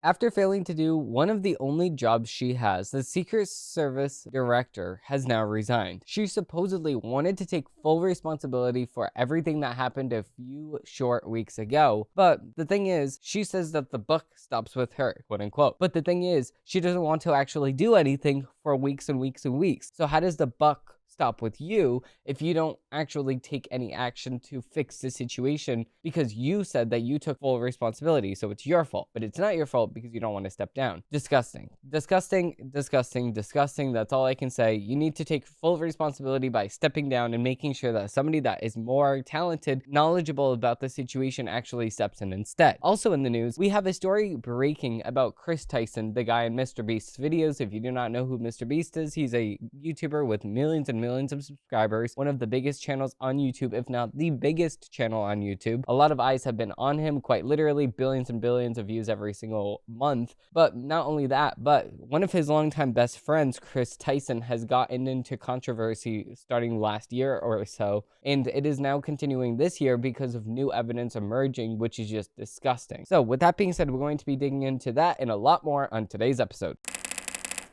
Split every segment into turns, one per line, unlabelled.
After failing to do one of the only jobs she has, the Secret Service director has now resigned. She supposedly wanted to take full responsibility for everything that happened a few short weeks ago, but the thing is, she says that the buck stops with her, quote unquote. But the thing is, she doesn't want to actually do anything for weeks and weeks and weeks. So how does the buck stop with you if you don't actually take any action to fix the situation, because you said that you took full responsibility, so it's your fault, but it's not your fault because you don't want to step down? Disgusting. Disgusting, disgusting, disgusting. That's all I can say. You need to take full responsibility by stepping down and making sure that somebody that is more talented, knowledgeable about the situation actually steps in instead. Also in the news, we have a story breaking about Chris Tyson, the guy in Mr. Beast's videos. If you do not know who Mr. Beast is, he's a YouTuber with millions and millions of subscribers, one of the biggest channels on YouTube, if not the biggest channel on YouTube. A lot of eyes have been on him, quite literally, billions and billions of views every single month. But not only that, but one of his longtime best friends, Chris Tyson, has gotten into controversy starting last year or so, and it is now continuing this year because of new evidence emerging, which is just disgusting. So with that being said, we're going to be digging into that and a lot more on today's episode.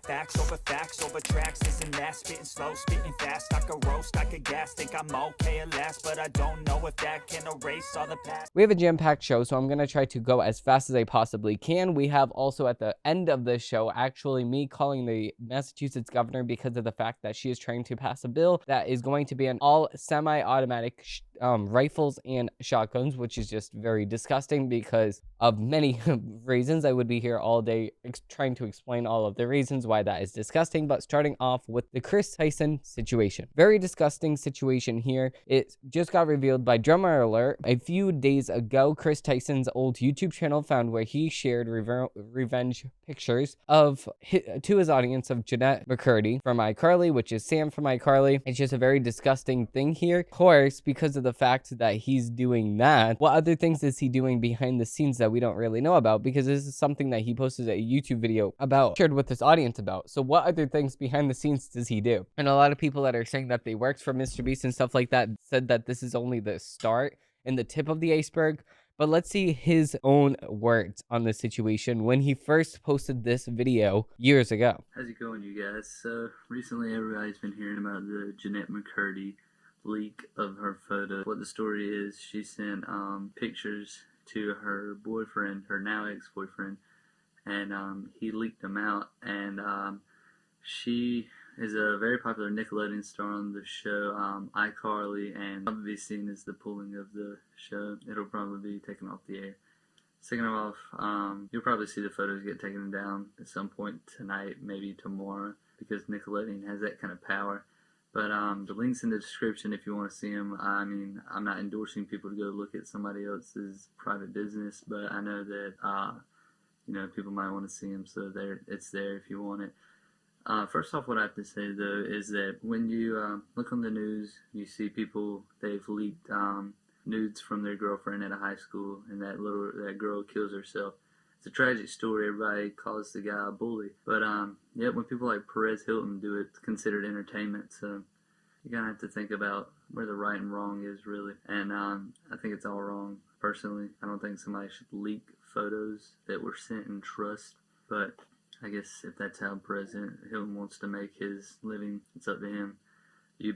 Facts over tracks, this and that, spitting slow, spitting fast, I could roast, I could gas, think I'm okay at last, but I don't know if that can erase all the past.
We have a jam-packed show, so I'm going to try to go as fast as I possibly can. We have also at the end of this show, actually me calling the Massachusetts governor because of the fact that she is trying to pass a bill that is going to be an all semi-automatic rifles and shotguns, which is just very disgusting because of many reasons. I would be here all day trying to explain all of the reasons why that is disgusting, but starting off with the Chris Tyson situation. Very disgusting situation here. It just got revealed by drummer alert a few days ago. Chris Tyson's old YouTube channel found where he shared revenge pictures of to his audience of Jeanette McCurdy from iCarly, which is Sam from iCarly. It's just a very disgusting thing here. Of course, because of the fact that he's doing that, what other things is he doing behind the scenes that we don't really know about? Because this is something that he posted a YouTube video about, shared with his audience about. So what other things behind the scenes does he do? And a lot of people that are saying that they worked for Mr. Beast and stuff like that said that this is only the start and the tip of the iceberg. But let's see his own words on the situation when he first posted this video years ago.
How's it going, you guys? So recently everybody's been hearing about the Jeanette McCurdy leak of her photo. What the story is, she sent pictures to her boyfriend, her now ex-boyfriend, and he leaked them out. And she is a very popular Nickelodeon star on the show iCarly, and probably be seen as the pulling of the show. It'll probably be taken off the air. Second off, you'll probably see the photos get taken down at some point tonight, maybe tomorrow, because Nickelodeon has that kind of power. But the link's in the description if you want to see them. I mean, I'm not endorsing people to go look at somebody else's private business, but I know that, you know, people might want to see them, so it's there if you want it. First off, what I have to say, though, is that when you look on the news, you see people, they've leaked nudes from their girlfriend at a high school, and that girl kills herself. It's a tragic story. Everybody calls the guy a bully. But, yeah, when people like Perez Hilton do it, it's considered entertainment. So you're going to have to think about where the right and wrong is, really. And I think it's all wrong, personally. I don't think somebody should leak photos that were sent in trust. But I guess if that's how President Hilton wants to make his living, it's up to him. You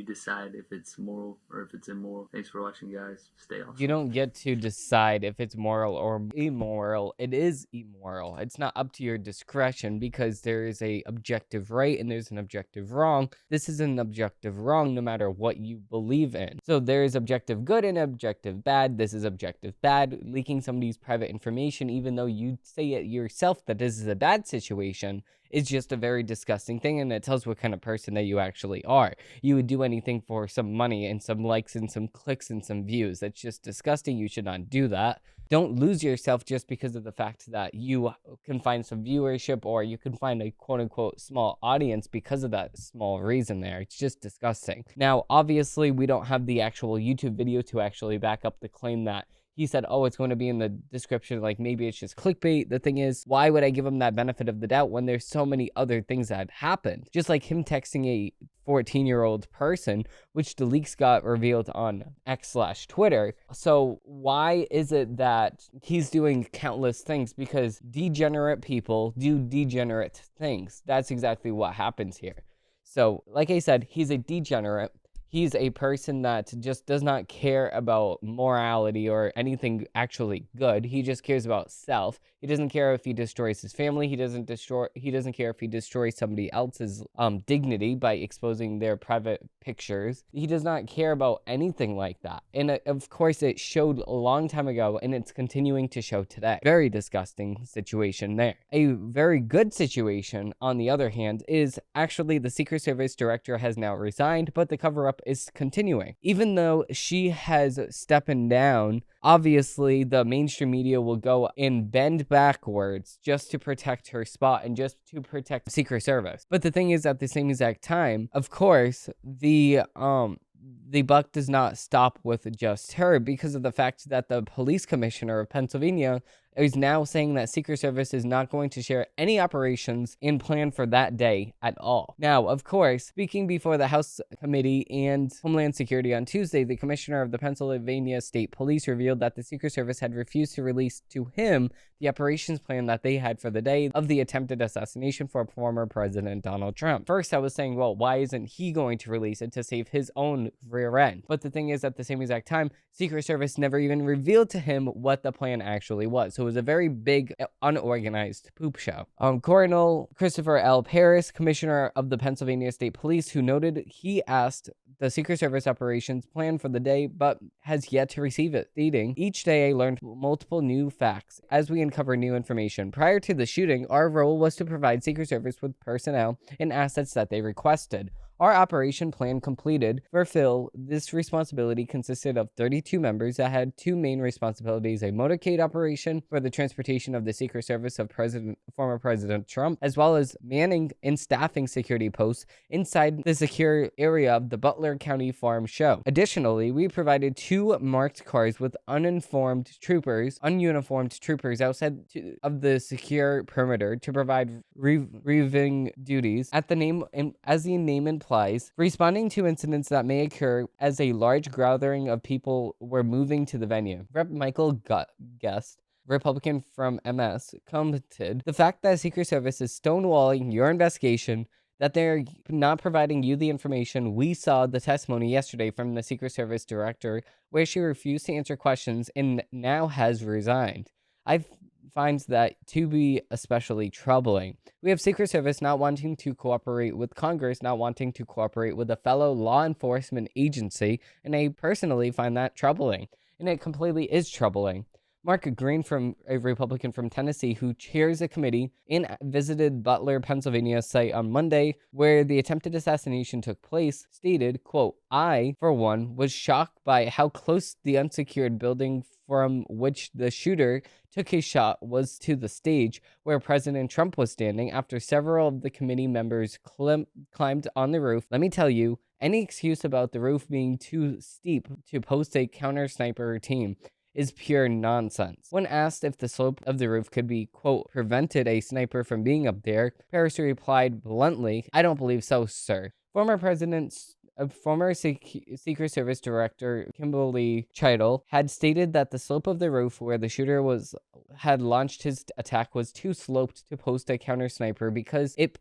decide if it's moral or if it's immoral. Thanks for watching, guys. Stay awesome.
You don't get to decide if it's moral or immoral. It is immoral. It's not up to your discretion because there is a objective right and there's an objective wrong. This is an objective wrong no matter what you believe in. So there is objective good and objective bad. This is objective bad. Leaking somebody's private information, even though you say it yourself that this is a bad situation, is just a very disgusting thing, and it tells what kind of person that you actually are. You would do anything for some money and some likes and some clicks and some views. That's just disgusting. You should not do that. Don't lose yourself just because of the fact that you can find some viewership or you can find a quote-unquote small audience because of that small reason there. It's just disgusting. Now, obviously, we don't have the actual YouTube video to actually back up the claim that he said, oh, it's going to be in the description, like maybe it's just clickbait. The thing is, why would I give him that benefit of the doubt when there's so many other things that happened? Just like him texting a 14-year-old person, which the leaks got revealed on X/Twitter. So why is it that he's doing countless things? Because degenerate people do degenerate things. That's exactly what happens here. So like I said, he's a degenerate. He's a person that just does not care about morality or anything actually good. He just cares about self. He doesn't care if he destroys his family. He doesn't care if he destroys somebody else's dignity by exposing their private pictures. He does not care about anything like that. And of course, it showed a long time ago, and it's continuing to show today. Very disgusting situation there. A very good situation, on the other hand, is actually the Secret Service director has now resigned, but the cover-up is continuing. Even though she has stepped down, obviously the mainstream media will go and bend backwards just to protect her spot and just to protect the Secret Service. But the thing is, at the same exact time, of course, the buck does not stop with just her, because of the fact that the police commissioner of Pennsylvania is now saying that Secret Service is not going to share any operations and plan for that day at all. Now, of course, speaking before the House Committee and Homeland Security on Tuesday, the commissioner of the Pennsylvania State Police revealed that the Secret Service had refused to release to him the operations plan that they had for the day of the attempted assassination for former President Donald Trump. First, I was saying, well, why isn't he going to release it to save his own rear end? But the thing is, at the same exact time, Secret Service never even revealed to him what the plan actually was. So it was a very big, unorganized poop show. Colonel Christopher L. Paris, commissioner of the Pennsylvania State Police, who noted he asked the Secret Service operations plan for the day, but has yet to receive it, stating, each day I learned multiple new facts as we uncover new information. Prior to the shooting, our role was to provide Secret Service with personnel and assets that they requested. Our operation plan completed. For Phil, this responsibility consisted of 32 members that had two main responsibilities: a motorcade operation for the transportation of the Secret Service of former President Trump, as well as manning and staffing security posts inside the secure area of the Butler County Farm Show. Additionally, we provided two marked cars with ununiformed troopers outside of the secure perimeter to provide reviewing duties as the name implies, responding to incidents that may occur as a large gathering of people were moving to the venue. Rep. Michael Guest, Republican from MS, commented, the fact that Secret Service is stonewalling your investigation, that they're not providing you the information. We saw the testimony yesterday from the Secret Service director where she refused to answer questions and now has resigned. I find that to be especially troubling. We have Secret Service not wanting to cooperate with Congress, not wanting to cooperate with a fellow law enforcement agency, and I personally find that troubling. And it completely is troubling. Mark Green, a Republican from Tennessee who chairs a committee and visited Butler, Pennsylvania site on Monday where the attempted assassination took place, stated, quote, I, for one, was shocked by how close the unsecured building from which the shooter took his shot was to the stage where President Trump was standing. After several of the committee members climbed on the roof, let me tell you, any excuse about the roof being too steep to post a counter sniper team is pure nonsense. When asked if the slope of the roof could be, quote, prevented a sniper from being up there, Paris replied bluntly, I don't believe so, sir. Former Secret Service Director Kimberly Chidle had stated that the slope of the roof where the shooter had launched his attack was too sloped to post a counter sniper because it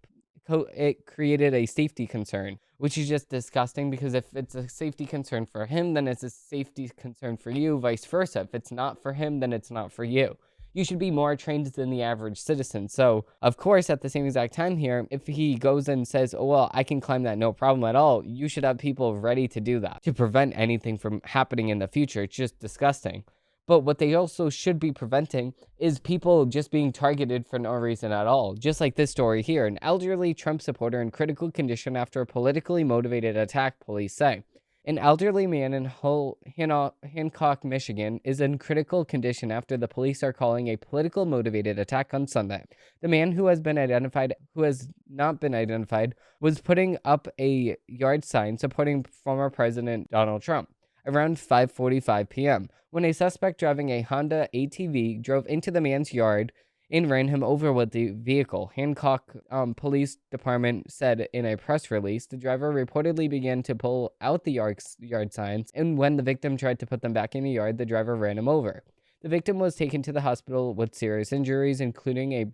created a safety concern, which is just disgusting, because if it's a safety concern for him, then it's a safety concern for you, vice versa. If it's not for him, then it's not for you. You should be more trained than the average citizen. So, of course, at the same exact time here, if he goes and says, oh, well, I can climb that no problem at all, you should have people ready to do that, to prevent anything from happening in the future. It's just disgusting. But what they also should be preventing is people just being targeted for no reason at all. Just like this story here, an elderly Trump supporter in critical condition after a politically motivated attack, police say. An elderly man in Hancock, Michigan is in critical condition after the police are calling a political motivated attack on Sunday. The man who has not been identified, was putting up a yard sign supporting former President Donald Trump. around 5:45 p.m. when a suspect driving a Honda ATV drove into the man's yard and ran him over with the vehicle. Hancock Police Department said in a press release, the driver reportedly began to pull out the yard signs, and when the victim tried to put them back in the yard, the driver ran him over. The victim was taken to the hospital with serious injuries, including a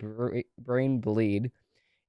brain bleed,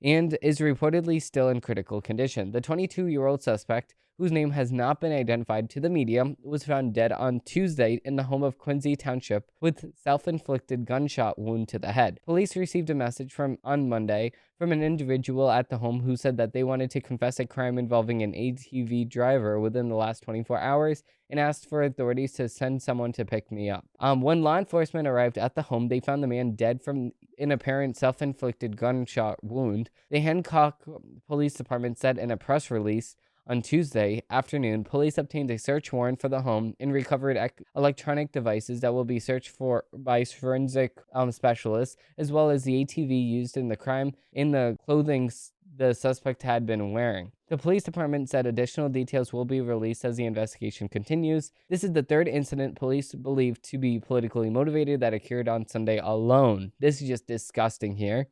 and is reportedly still in critical condition. The 22-year-old suspect, whose name has not been identified to the media, was found dead on Tuesday in the home of Quincy Township with self-inflicted gunshot wound to the head. Police received a message on Monday from an individual at the home who said that they wanted to confess a crime involving an ATV driver within the last 24 hours and asked for authorities to send someone to pick me up. When law enforcement arrived at the home, they found the man dead from an apparent self-inflicted gunshot wound. The Hancock Police Department said in a press release on Tuesday afternoon, police obtained a search warrant for the home and recovered electronic devices that will be searched for by forensic specialists, as well as the ATV used in the crime and the clothing the suspect had been wearing. The police department said additional details will be released as the investigation continues. This is the third incident police believe to be politically motivated that occurred on Sunday alone. This is just disgusting here.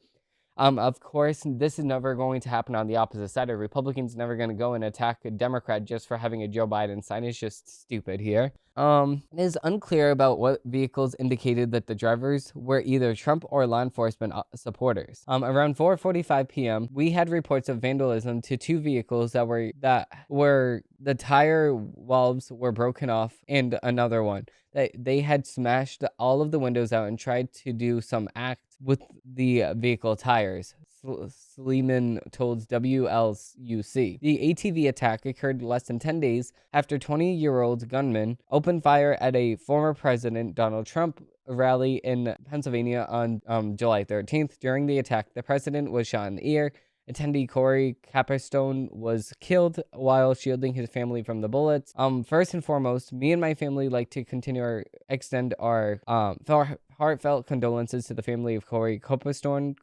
Of course, this is never going to happen on the opposite side. A Republican's never going to go and attack a Democrat just for having a Joe Biden sign. It's just stupid here. It is unclear about what vehicles indicated that the drivers were either Trump or law enforcement supporters. Around 4:45 p.m., we had reports of vandalism to two vehicles that were the tire valves were broken off, and another one that they had smashed all of the windows out and tried to do some act with the vehicle tires. Sleeman told WLUC. The ATV attack occurred less than 10 days after 20-year-old gunmen opened fire at a former President Donald Trump rally in Pennsylvania on July 13th. During the attack, the president was shot in the ear. Attendee Corey Capestone was killed while shielding his family from the bullets. First and foremost, me and my family like to extend our heartfelt condolences to the family of Corey Capestone,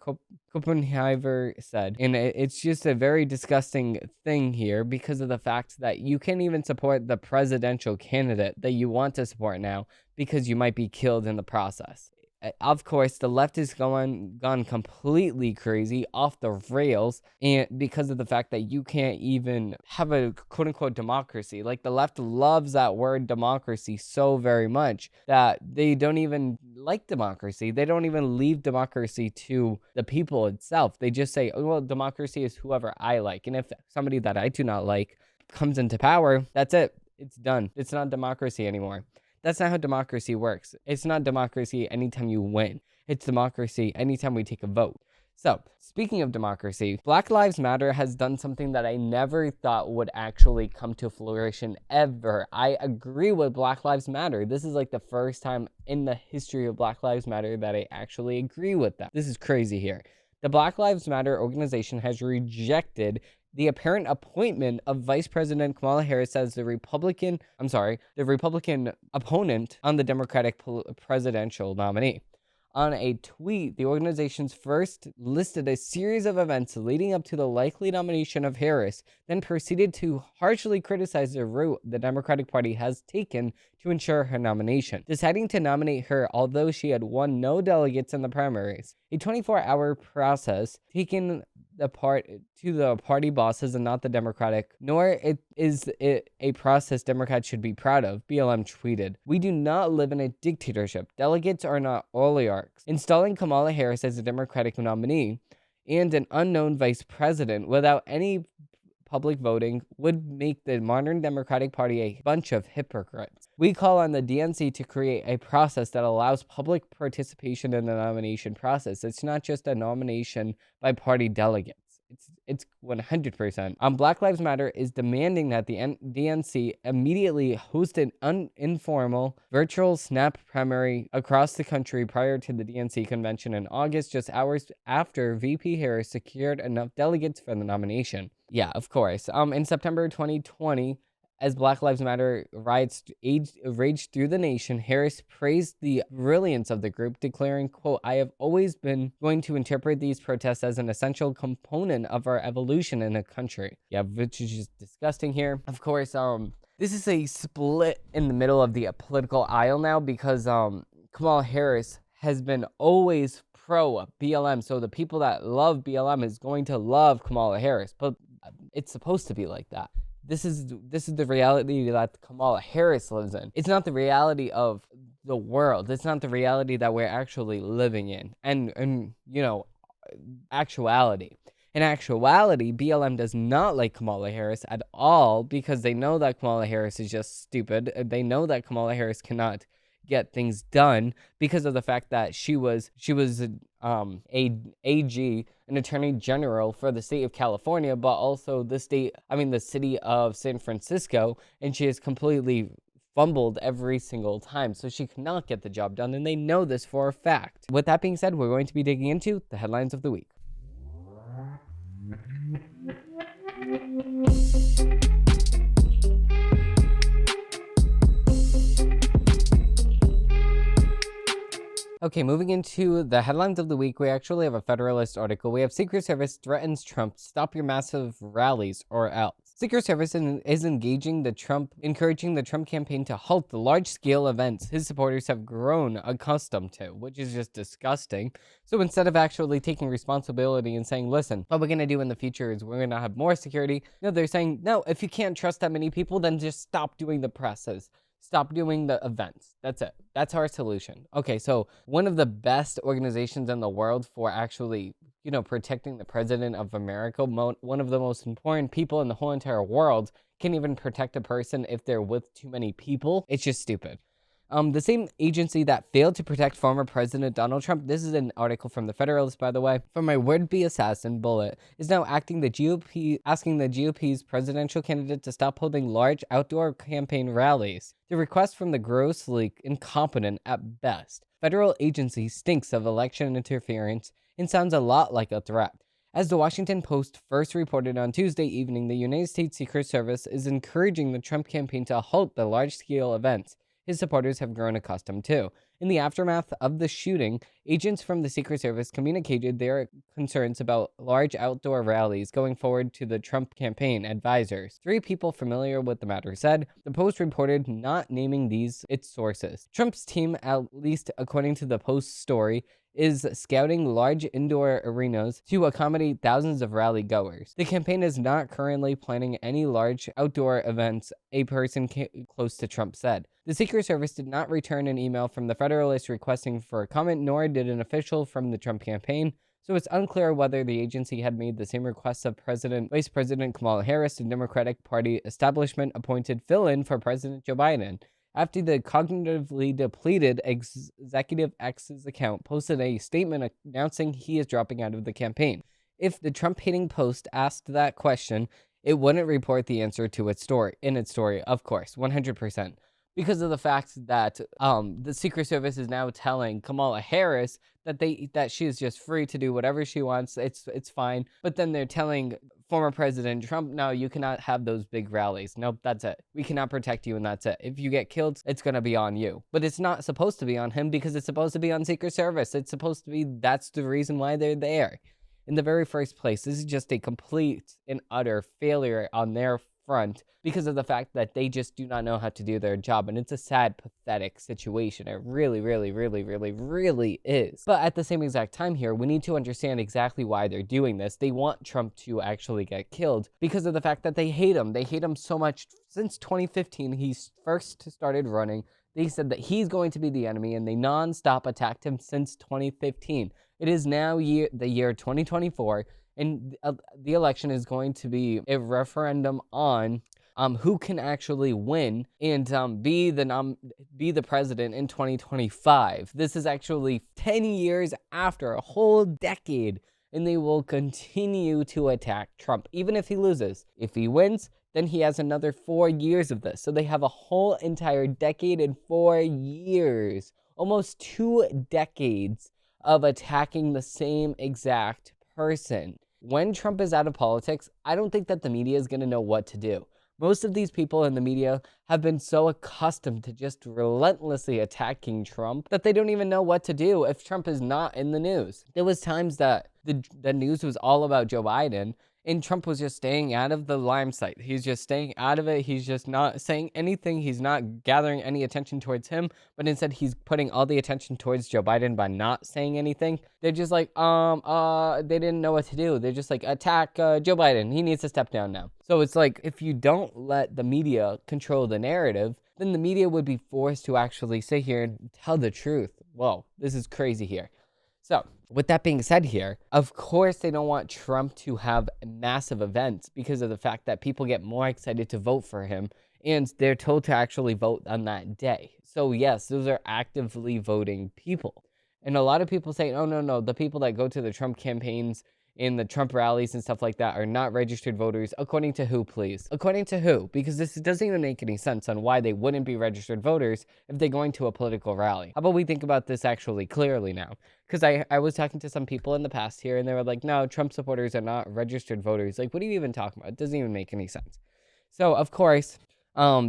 Copenhaver said. And it's just a very disgusting thing here because of the fact that you can't even support the presidential candidate that you want to support now because you might be killed in the process. Of course, the left is gone completely crazy, off the rails, and because of the fact that you can't even have a quote-unquote democracy. Like, the left loves that word democracy so very much that they don't even like democracy. They don't even leave democracy to the people itself. They just say, oh, well, democracy is whoever I like. And if somebody that I do not like comes into power, that's it. It's done. It's not democracy anymore. That's not how democracy works. It's not democracy anytime you win. It's democracy anytime we take a vote. So, speaking of democracy, Black Lives Matter has done something that I never thought would actually come to fruition ever. I agree with Black Lives Matter. This is like the first time in the history of Black Lives Matter that I actually agree with them. This is crazy here. The Black Lives Matter organization has rejected the apparent appointment of Vice President Kamala Harris as the Republican opponent on the Democratic presidential nominee. On a tweet, the organization's first listed a series of events leading up to the likely nomination of Harris, then proceeded to harshly criticize the route the Democratic Party has taken to ensure her nomination, deciding to nominate her although she had won no delegates in the primaries. A 24-hour process taken the party bosses and not the Democratic, nor is it a process Democrats should be proud of, BLM tweeted. We do not live in a dictatorship. Delegates are not oligarchs. Installing Kamala Harris as a Democratic nominee and an unknown vice president without any public voting would make the modern Democratic Party a bunch of hypocrites. We call on the DNC to create a process that allows public participation in the nomination process. It's not just a nomination by party delegates. It's 100%. Black Lives Matter is demanding that the DNC immediately host an informal virtual snap primary across the country prior to the DNC convention in August, just hours after VP Harris secured enough delegates for the nomination. Yeah, of course. In September 2020, as Black Lives Matter riots raged through the nation, Harris praised the brilliance of the group, declaring, quote, I have always been going to interpret these protests as an essential component of our evolution in the country. Yeah, which is just disgusting here. Of course, This is a split in the middle of the political aisle now because Kamala Harris has been always pro BLM. So the people that love BLM is going to love Kamala Harris, but it's supposed to be like that. This is the reality that Kamala Harris lives in. It's not the reality of the world. It's not the reality that we're actually living in. And you know, actuality. In actuality, BLM does not like Kamala Harris at all because they know that Kamala Harris is just stupid. They know that Kamala Harris cannot get things done because of the fact that she was a AG, an attorney general for the state of California, but also the city of San Francisco, and she has completely fumbled every single time, so she cannot get the job done, and they know this for a fact. With that being said, we're going to be digging into the headlines of the week. Okay, moving into the headlines of the week, we actually have a Federalist article. We have Secret Service threatens Trump, stop your massive rallies or else. Secret Service is encouraging the Trump campaign to halt the large-scale events his supporters have grown accustomed to, which is just disgusting. So instead of actually taking responsibility and saying, listen, what we're going to do in the future is we're going to have more security, no, they're saying, no, if you can't trust that many people, then just stop doing the presses. Stop doing the events. That's it. That's our solution. Okay, so one of the best organizations in the world for actually, protecting the president of America, one of the most important people in the whole entire world, can't even protect a person if they're with too many people. It's just stupid. The same agency that failed to protect former President Donald Trump, this is an article from the Federalist, by the way, from my would-be assassin, Bullet, is now asking the GOP's presidential candidate to stop holding large outdoor campaign rallies. The request from the grossly incompetent at best federal agency stinks of election interference and sounds a lot like a threat. As the Washington Post first reported on Tuesday evening, the United States Secret Service is encouraging the Trump campaign to halt the large-scale events his supporters have grown accustomed to. In the aftermath of the shooting, agents from the Secret Service communicated their concerns about large outdoor rallies going forward to the Trump campaign advisors. 3 people familiar with the matter said. The Post reported, not naming its sources. Trump's team, at least according to the Post story, is scouting large indoor arenas to accommodate thousands of rally goers. The campaign is not currently planning any large outdoor events, a person close to Trump said. The Secret Service did not return an email from the Federalist requesting for a comment, nor did an official from the Trump campaign, so it's unclear whether the agency had made the same requests of Vice President Kamala Harris, the Democratic Party establishment appointed fill-in for President Joe Biden. After the cognitively depleted Executive X's account posted a statement announcing he is dropping out of the campaign. If the Trump-hating Post asked that question, it wouldn't report the answer to its story, of course, 100%. Because of the fact that the Secret Service is now telling Kamala Harris that she is just free to do whatever she wants, it's fine. But then they're telling former President Trump, no, you cannot have those big rallies. Nope, that's it. We cannot protect you, and that's it. If you get killed, it's going to be on you. But it's not supposed to be on him because it's supposed to be on Secret Service. It's supposed to be, that's the reason why they're there. In the very first place, this is just a complete and utter failure on their front because of the fact that they just do not know how to do their job, and it's a sad, pathetic situation. It really, really, really, really, really is. But at the same exact time here, we need to understand exactly why they're doing this. They want Trump to actually get killed because of the fact that they hate him. They hate him so much. Since 2015, he first started running. They said that he's going to be the enemy, and they non-stop attacked him since 2015. It is now the year 2024, and the election is going to be a referendum on who can actually win and be the president in 2025. This is actually 10 years after, a whole decade, and they will continue to attack Trump, even if he loses. If he wins, then he has another 4 years of this. So they have a whole entire decade and 4 years, almost 2 decades of attacking the same exact person. When Trump is out of politics, I don't think that the media is going to know what to do. Most of these people in the media have been so accustomed to just relentlessly attacking Trump that they don't even know what to do if Trump is not in the news. There was times that the news was all about Joe Biden, And Trump was just staying out of the limelight. He's just staying out of it. He's just not saying anything. He's not gathering any attention towards him, but instead he's putting all the attention towards Joe Biden by not saying anything. They're just like, they didn't know what to do. They're just like, attack Joe Biden. He needs to step down now. So it's like, if you don't let the media control the narrative, then the media would be forced to actually sit here and tell the truth. Whoa, this is crazy here. So, with that being said here, of course they don't want Trump to have massive events because of the fact that people get more excited to vote for him and they're told to actually vote on that day. So yes, those are actively voting people. And a lot of people say, oh, no, the people that go to the Trump campaigns and the Trump rallies and stuff like that are not registered voters. According to who, please? According to who? Because this doesn't even make any sense on why they wouldn't be registered voters if they're going to a political rally. How about we think about this actually clearly now? Because I was talking to some people in the past here, and they were like, no, Trump supporters are not registered voters. Like, what are you even talking about? It doesn't even make any sense. So, of course,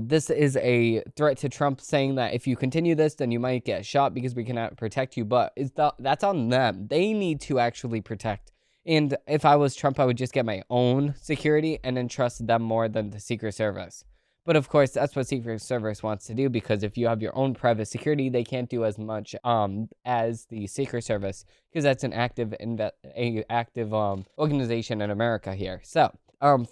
this is a threat to Trump, saying that if you continue this, then you might get shot because we cannot protect you. But that's on them. They need to actually protect. And if I was Trump, I would just get my own security and then trust them more than the Secret Service. But of course, that's what Secret Service wants to do, because if you have your own private security, they can't do as much as the Secret Service, because that's an active organization in America here. So,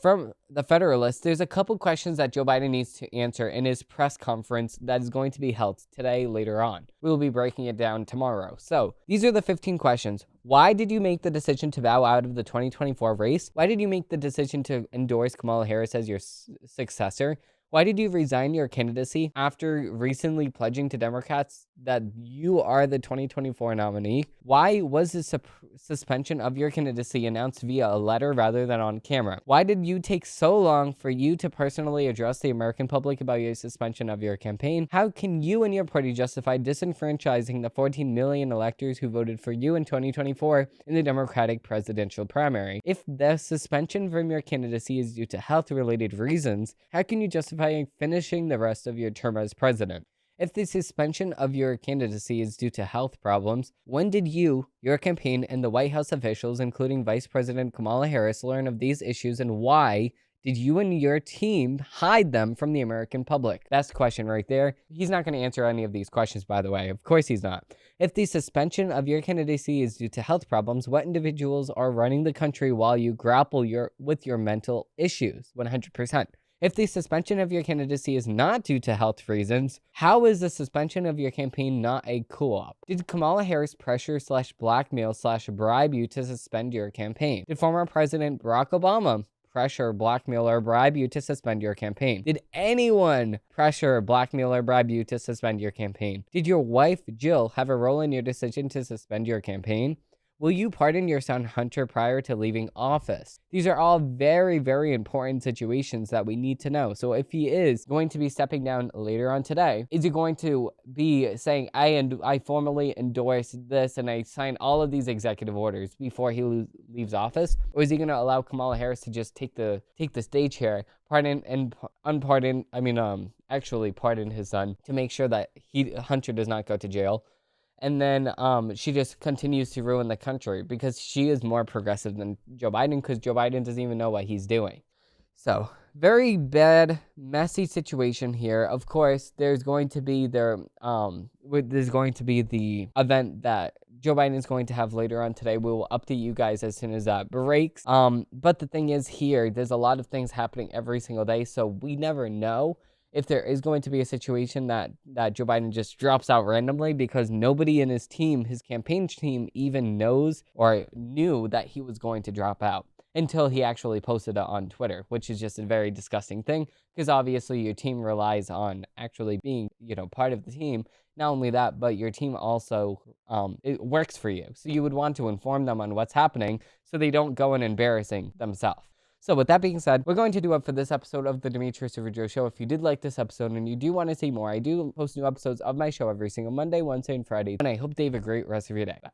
from the Federalist, there's a couple questions that Joe Biden needs to answer in his press conference that is going to be held today later on. We will be breaking it down tomorrow. So, these are the 15 questions. Why did you make the decision to bow out of the 2024 race? Why did you make the decision to endorse Kamala Harris as your successor? Why did you resign your candidacy after recently pledging to Democrats that you are the 2024 nominee? Why was the suspension of your candidacy announced via a letter rather than on camera? Why did you take so long for you to personally address the American public about your suspension of your campaign? How can you and your party justify disenfranchising the 14 million electors who voted for you in 2024 in the Democratic presidential primary? If the suspension from your candidacy is due to health-related reasons, how can you justify finishing the rest of your term as president? If the suspension of your candidacy is due to health problems, when did you, your campaign, and the White House officials, including Vice President Kamala Harris, learn of these issues, and why did you and your team hide them from the American public? That's the question right there. He's not going to answer any of these questions, by the way. Of course he's not. If the suspension of your candidacy is due to health problems, what individuals are running the country while you grapple with your mental issues? 100%. If the suspension of your candidacy is not due to health reasons, how is the suspension of your campaign not a co-op? Did Kamala Harris pressure / blackmail / bribe you to suspend your campaign? Did former President Barack Obama pressure, blackmail, or bribe you to suspend your campaign? Did anyone pressure, blackmail, or bribe you to suspend your campaign? Did your wife, Jill, have a role in your decision to suspend your campaign? Will you pardon your son Hunter prior to leaving office? These are all very, very important situations that we need to know. So if he is going to be stepping down later on today, is he going to be saying, I formally endorse this and I sign all of these executive orders before he leaves office? Or is he going to allow Kamala Harris to just take the stage here, pardon his son to make sure that Hunter does not go to jail? And then she just continues to ruin the country because she is more progressive than Joe Biden, because Joe Biden doesn't even know what he's doing. So, very bad, messy situation here. Of course, there's going to be the event that Joe Biden is going to have later on today. We will update you guys as soon as that breaks. But the thing is here, there's a lot of things happening every single day, so we never know if there is going to be a situation that Joe Biden just drops out randomly, because nobody in his team, his campaign team, even knows or knew that he was going to drop out until he actually posted it on Twitter, which is just a very disgusting thing, because obviously your team relies on actually being, part of the team. Not only that, but your team also, it works for you. So you would want to inform them on what's happening so they don't go in embarrassing themselves. So with that being said, we're going to do it for this episode of the Demetrius Joe Show. If you did like this episode and you do want to see more, I do post new episodes of my show every single Monday, Wednesday, and Friday. And I hope you have a great rest of your day. Bye.